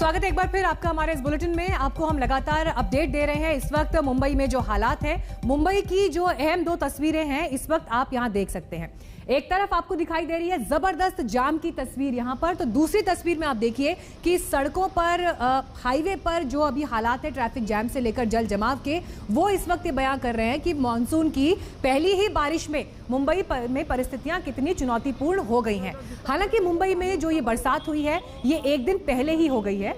स्वागत है एक बार फिर आपका हमारे इस बुलेटिन में। आपको हम लगातार अपडेट दे रहे हैं। इस वक्त मुंबई में जो हालात हैं, मुंबई की जो अहम दो तस्वीरें हैं इस वक्त आप यहां देख सकते हैं। एक तरफ आपको दिखाई दे रही है जबरदस्त जाम की तस्वीर यहां पर, तो दूसरी तस्वीर में आप देखिए कि सड़कों पर हाईवे पर जो अभी हालात है ट्रैफिक जैम से लेकर जल जमाव के, वो इस वक्त ये बयां कर रहे हैं कि मानसून की पहली ही बारिश में मुंबई में परिस्थितियां कितनी चुनौतीपूर्ण हो गई हैं। हालांकि मुंबई में जो ये बरसात हुई है ये एक दिन पहले ही हो गई है,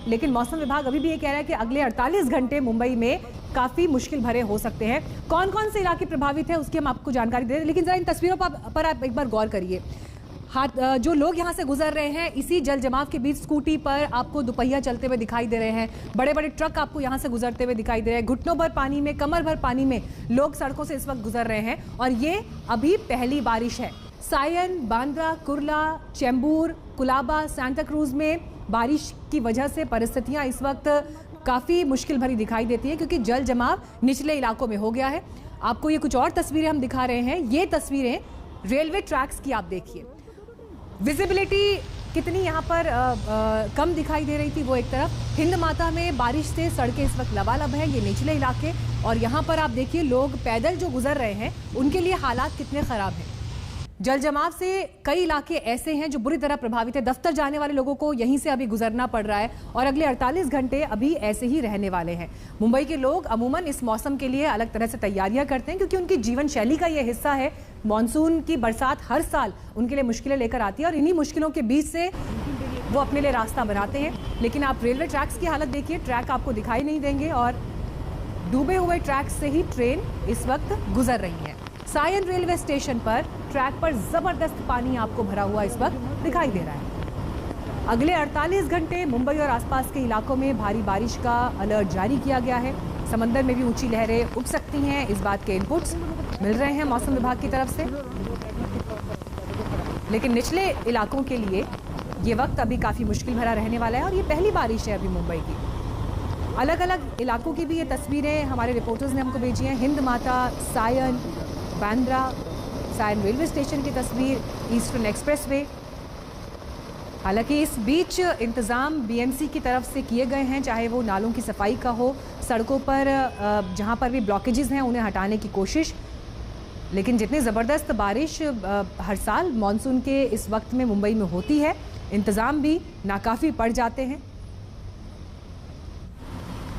लेकिन मौसम विभाग अभी भी ये कह रहा है कि अगले 48 घंटे मुंबई में काफी मुश्किल भरे हो सकते हैं। कौन कौन से इलाके प्रभावित है उसकी हम आपको जानकारी दे रहे हैं, लेकिन जरा इन तस्वीरों पर आप एक बार गौर करिए। जो लोग यहाँ से गुजर रहे हैं इसी जल जमाव के बीच स्कूटी पर आपको दोपहिया चलते हुए दिखाई दे रहे हैं, बड़े बड़े ट्रक आपको यहाँ से गुजरते हुए दिखाई दे रहे हैं। घुटनों भर पानी में, कमर भर पानी में लोग सड़कों से इस वक्त गुजर रहे हैं और ये अभी पहली बारिश है। सायन, बांद्रा, कुर्ला, चेंबूर, कुलाबा, सांता क्रूज में बारिश की वजह से परिस्थितियां इस वक्त काफ़ी मुश्किल भरी दिखाई देती है, क्योंकि जल जमाव निचले इलाकों में हो गया है। आपको ये कुछ और तस्वीरें हम दिखा रहे हैं। ये तस्वीरें रेलवे ट्रैक्स की आप देखिए, विजिबिलिटी कितनी यहाँ पर कम दिखाई दे रही थी। वो एक तरफ हिंद माता में बारिश से सड़कें इस वक्त लबालब हैं, ये निचले इलाके, और यहाँ पर आप देखिए लोग पैदल जो गुजर रहे हैं उनके लिए हालात कितने ख़राब हैं। जल जमाव से कई इलाके ऐसे हैं जो बुरी तरह प्रभावित है। दफ्तर जाने वाले लोगों को यहीं से अभी गुजरना पड़ रहा है और अगले 48 घंटे अभी ऐसे ही रहने वाले हैं। मुंबई के लोग अमूमन इस मौसम के लिए अलग तरह से तैयारियां करते हैं, क्योंकि उनकी जीवन शैली का ये हिस्सा है। मानसून की बरसात हर साल उनके लिए मुश्किलें लेकर आती है और इन्हीं मुश्किलों के बीच से वो अपने लिए रास्ता बनाते हैं। लेकिन आप रेलवे ट्रैक्स की हालत देखिए, ट्रैक आपको दिखाई नहीं देंगे और डूबे हुए ट्रैक से ही ट्रेन इस वक्त गुजर रही है। सायन रेलवे स्टेशन पर ट्रैक पर जबरदस्त पानी आपको भरा हुआ इस वक्त दिखाई दे रहा है। अगले 48 घंटे मुंबई और आसपास के इलाकों में भारी बारिश का अलर्ट जारी किया गया है। समंदर में भी ऊंची लहरें उठ सकती हैं, इस बात के इनपुट्स मिल रहे हैं मौसम विभाग की तरफ से। लेकिन निचले इलाकों के लिए ये वक्त अभी काफ़ी मुश्किल भरा रहने वाला है और ये पहली बारिश है अभी मुंबई की। अलग अलग इलाकों की भी ये तस्वीरें हमारे रिपोर्टर्स ने हमको भेजी हैं। हिंद माता, सायन, बांद्रा, सायन रेलवे स्टेशन की तस्वीर, ईस्टर्न एक्सप्रेसवे। हालांकि इस बीच इंतज़ाम बीएमसी की तरफ से किए गए हैं, चाहे वो नालों की सफाई का हो, सड़कों पर जहां पर भी ब्लॉकेजेस हैं उन्हें हटाने की कोशिश। लेकिन जितनी ज़बरदस्त बारिश हर साल मानसून के इस वक्त में मुंबई में होती है, इंतज़ाम भी नाकाफ़ी पड़ जाते हैं।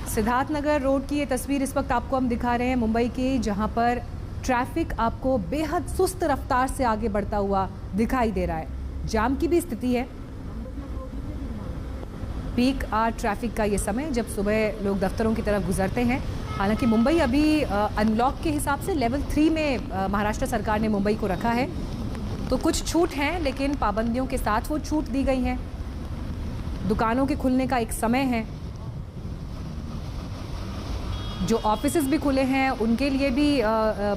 सिद्धार्थनगर रोड की ये तस्वीर इस वक्त आपको हम दिखा रहे हैं मुंबई की, जहां पर ट्रैफिक आपको बेहद सुस्त रफ्तार से आगे बढ़ता हुआ दिखाई दे रहा है। जाम की भी स्थिति है। पीक आवर ट्रैफिक का ये समय जब सुबह लोग दफ्तरों की तरफ गुजरते हैं। हालांकि मुंबई अभी अनलॉक के हिसाब से लेवल 3 में महाराष्ट्र सरकार ने मुंबई को रखा है, तो कुछ छूट हैं, लेकिन पाबंदियों के साथ वो छूट दी गई हैं। दुकानों के खुलने का एक समय है, जो ऑफिसेज भी खुले हैं उनके लिए भी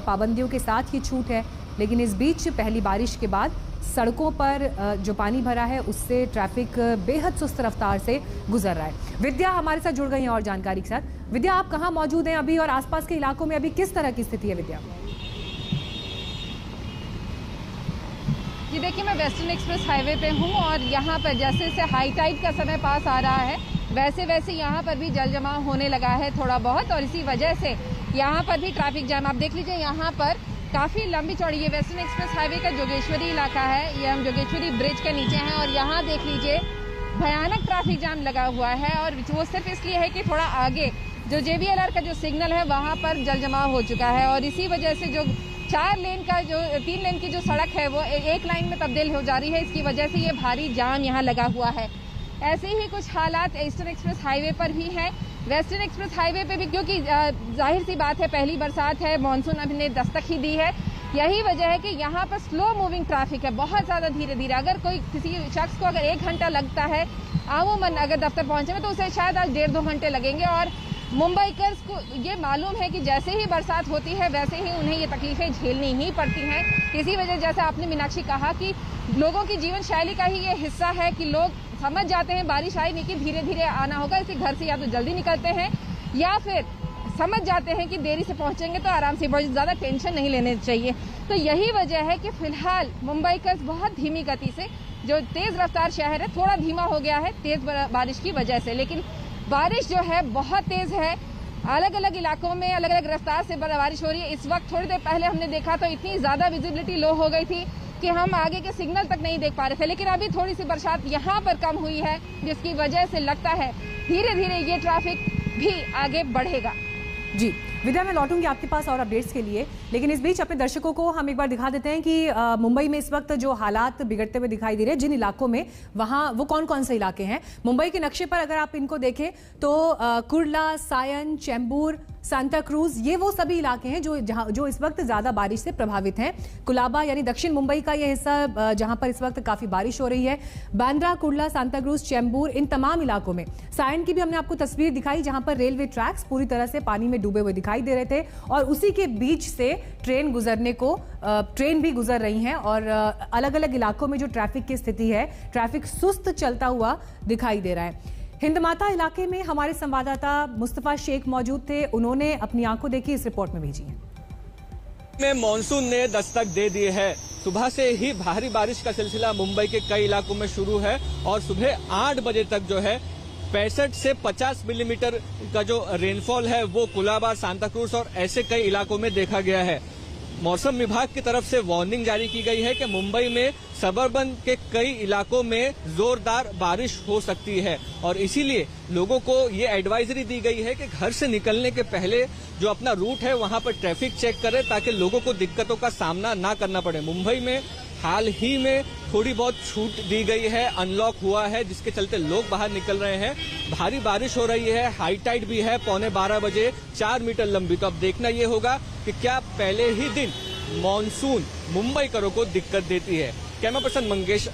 पाबंदियों के साथ ही छूट है। लेकिन इस बीच पहली बारिश के बाद सड़कों पर जो पानी भरा है उससे ट्रैफिक बेहद सुस्त रफ्तार से गुजर रहा है। विद्या हमारे साथ जुड़ गई हैं और जानकारी के साथ। विद्या, आप कहाँ मौजूद हैं अभी और आसपास के इलाकों में अभी किस तरह की स्थिति है? विद्या जी देखिए, मैं वेस्टर्न एक्सप्रेस हाईवे पे हूँ और यहाँ पर जैसे जैसे हाई टाइड का समय पास आ रहा है वैसे वैसे यहाँ पर भी जल जमाव होने लगा है थोड़ा बहुत, और इसी वजह से यहाँ पर भी ट्रैफिक जैम आप देख लीजिए। यहाँ पर काफ़ी लंबी चौड़ी, ये वेस्टर्न एक्सप्रेस हाईवे का जोगेश्वरी इलाका है, ये हम जोगेश्वरी ब्रिज के नीचे हैं और यहाँ देख लीजिए भयानक ट्रैफिक जाम लगा हुआ है। और वो सिर्फ इसलिए है कि थोड़ा आगे जो JBLR का जो सिग्नल है वहाँ पर जल जमाव हो चुका है और इसी वजह से जो 3 लेन की जो सड़क है वो एक लाइन में तब्दील हो जा रही है। इसकी वजह से ये भारी जाम यहाँ लगा हुआ है। ऐसे ही कुछ हालात ईस्टर्न एक्सप्रेस हाईवे पर भी है, वेस्टर्न एक्सप्रेस हाईवे पे भी, क्योंकि जाहिर सी बात है पहली बरसात है, मानसून अभी ने दस्तक ही दी है। यही वजह है कि यहाँ पर स्लो मूविंग ट्रैफिक है, बहुत ज़्यादा धीरे धीरे। अगर कोई किसी शख्स को अगर 1 घंटा लगता है अमूमन अगर दफ्तर पहुँचे में, तो उसे शायद आज 1.5-2 घंटे लगेंगे। और मुंबईकर्स को ये मालूम है कि जैसे ही बरसात होती है वैसे ही उन्हें ये तकलीफें झेलनी ही पड़ती हैं। इसी वजह जैसे आपने मीनाक्षी कहा कि लोगों की जीवन शैली का ही ये हिस्सा है कि लोग समझ जाते हैं बारिश आई नहीं कि धीरे धीरे आना होगा, इसलिए घर से या तो जल्दी निकलते हैं या फिर समझ जाते हैं कि देरी से पहुंचेंगे तो आराम से बहुत ज़्यादा टेंशन नहीं लेने चाहिए। तो यही वजह है कि फिलहाल मुंबई का बहुत धीमी गति से, जो तेज़ रफ्तार शहर है, थोड़ा धीमा हो गया है तेज़ बारिश की वजह से। लेकिन बारिश जो है बहुत तेज़ है, अलग अलग इलाकों में अलग अलग रफ्तार से बारिश हो रही है। इस वक्त थोड़ी देर पहले हमने देखा तो इतनी ज़्यादा विजिबिलिटी लो हो गई थी कि हम आगे के सिग्नल तक नहीं देख पा रहे थे। लेकिन अभी थोड़ी सी बरसात यहाँ पर कम हुई है, जिसकी वजह से लगता है धीरे धीरे ये ट्रैफिक भी आगे बढ़ेगा। जी विद्या, मैं लौटूंगी आपके पास और अपडेट्स के लिए, लेकिन इस बीच अपने दर्शकों को हम एक बार दिखा देते हैं कि मुंबई में इस वक्त जो हालात बिगड़ते हुए दिखाई दे रहे हैं, जिन इलाकों में, वहाँ वो कौन कौन से इलाके हैं। मुंबई के नक्शे पर अगर आप इनको देखें तो कुर्ला, सायन, चेंबूर, सांता क्रूज, ये वो सभी इलाके हैं जो इस वक्त ज्यादा बारिश से प्रभावित हैं। कुलाबा यानी दक्षिण मुंबई का ये हिस्सा जहां पर इस वक्त काफी बारिश हो रही है। बांद्रा, कुर्ला, सांता क्रूज, चेंबूर, इन तमाम इलाकों में। सायन की भी हमने आपको तस्वीर दिखाई जहां पर रेलवे ट्रैक्स पूरी तरह से पानी में डूबे हुए दिखाई दे रहे थे और उसी के बीच से ट्रेन भी गुजर रही हैं और अलग अलग इलाकों में जो ट्रैफिक की स्थिति है, ट्रैफिक सुस्त चलता हुआ दिखाई दे रहा है। हिंदमाता इलाके में हमारे संवाददाता मुस्तफा शेख मौजूद थे, उन्होंने अपनी आंखों देखी, इस रिपोर्ट में भेजी है। में मानसून ने दस्तक दे दी है। सुबह से ही भारी बारिश का सिलसिला मुंबई के कई इलाकों में शुरू है और सुबह 8 बजे तक जो है 65 से 50 मिलीमीटर का जो रेनफॉल है वो कुलाबा, सांता क्रूज और ऐसे कई इलाकों में देखा गया है। मौसम विभाग की तरफ से वार्निंग जारी की गई है कि मुंबई में सबर्बन के कई इलाकों में जोरदार बारिश हो सकती है और इसीलिए लोगों को ये एडवाइजरी दी गई है कि घर से निकलने के पहले जो अपना रूट है वहां पर ट्रैफिक चेक करें ताकि लोगों को दिक्कतों का सामना ना करना पड़े। मुंबई में हाल ही में थोड़ी बहुत छूट दी गई है, अनलॉक हुआ है, जिसके चलते लोग बाहर निकल रहे हैं। भारी बारिश हो रही है, हाई टाइड भी है, 12:15 बजे 4 मीटर लंबी। तो अब देखना ये होगा कि क्या पहले ही दिन मॉनसून मुंबईकरों को दिक्कत देती है। Camera person Mangesh